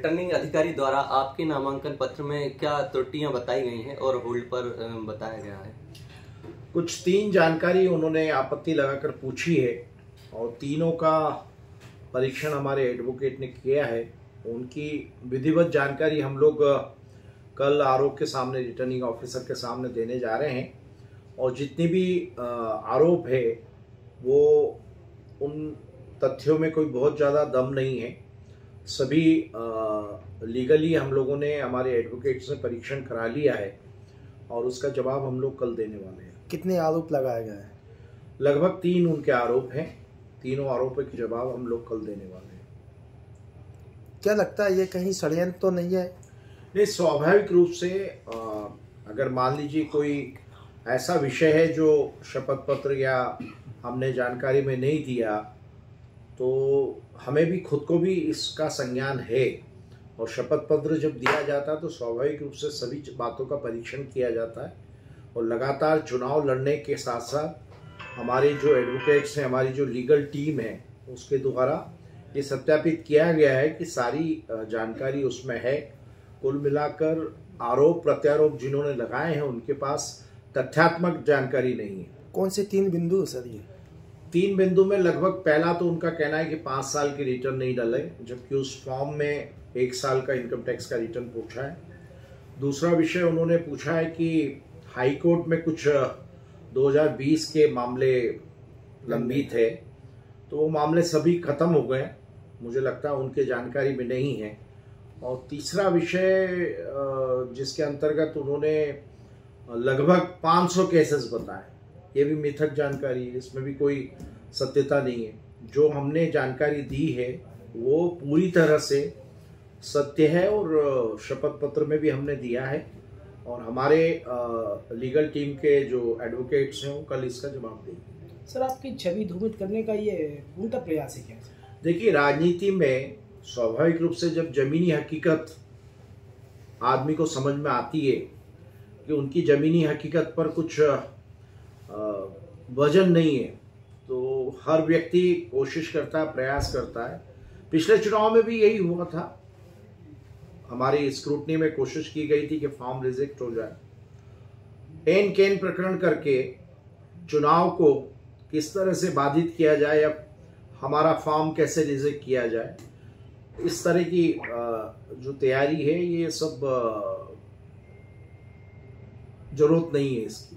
Returning अधिकारी द्वारा आपके नामांकन पत्र में क्या त्रुटियां बताई गई हैं और होल्ड पर बताया गया है? कुछ 3 जानकारी उन्होंने आपत्ति लगाकर पूछी है और तीनों का परीक्षण हमारे एडवोकेट ने किया है। उनकी विधिवत जानकारी हम लोग कल आरोप के सामने रिटर्निंग ऑफिसर के सामने देने जा रहे हैं और जितनी भी आरोप है वो उन तथ्यों में कोई बहुत ज़्यादा दम नहीं है। सभी लीगली हम लोगों ने हमारे एडवोकेट से परीक्षण करा लिया है और उसका जवाब हम लोग कल देने वाले हैं। कितने आरोप लगाए गए हैं? लगभग 3 उनके आरोप हैं। तीनों आरोपों के जवाब हम लोग कल देने वाले हैं। क्या लगता है ये कहीं षड्यंत्र तो नहीं है? नहीं, स्वाभाविक रूप से अगर मान लीजिए कोई ऐसा विषय है जो शपथ पत्र या हमने जानकारी में नहीं दिया तो हमें भी खुद को भी इसका संज्ञान है और शपथ पत्र जब दिया जाता है तो स्वाभाविक रूप से सभी बातों का परीक्षण किया जाता है और लगातार चुनाव लड़ने के साथ साथ हमारे जो एडवोकेट्स हैं, हमारी जो लीगल टीम है, उसके द्वारा ये सत्यापित किया गया है कि सारी जानकारी उसमें है। कुल मिलाकर आरोप प्रत्यारोप जिन्होंने लगाए हैं उनके पास तथ्यात्मक जानकारी नहीं है। कौन से 3 बिंदु सर? ये 3 बिंदु में लगभग पहला तो उनका कहना है कि 5 साल की रिटर्न नहीं डाले, जबकि उस फॉर्म में 1 साल का इनकम टैक्स का रिटर्न पूछा है। दूसरा विषय उन्होंने पूछा है कि हाई कोर्ट में कुछ 2020 के मामले लंबित थे तो वो मामले सभी खत्म हो गए, मुझे लगता है उनके जानकारी में नहीं है। और तीसरा विषय जिसके अंतर्गत उन्होंने लगभग 500 केसेस बताए, ये भी मिथक जानकारी है, इसमें भी कोई सत्यता नहीं है। जो हमने जानकारी दी है वो पूरी तरह से सत्य है और शपथ पत्र में भी हमने दिया है और हमारे लीगल टीम के जो एडवोकेट्स हैं वो कल इसका जवाब देंगे। सर, आपकी छवि धूमित करने का ये उनका प्रयास है क्या? देखिए, राजनीति में स्वाभाविक रूप से जब जमीनी हकीकत आदमी को समझ में आती है कि उनकी जमीनी हकीकत पर कुछ वजन नहीं है तो हर व्यक्ति कोशिश करता है, प्रयास करता है। पिछले चुनाव में भी यही हुआ था। हमारी स्क्रूटनी में कोशिश की गई थी कि फॉर्म रिजेक्ट हो जाए। एन केन प्रकरण करके चुनाव को किस तरह से बाधित किया जाए या हमारा फॉर्म कैसे रिजेक्ट किया जाए, इस तरह की जो तैयारी है ये सब जरूरत नहीं है इसकी।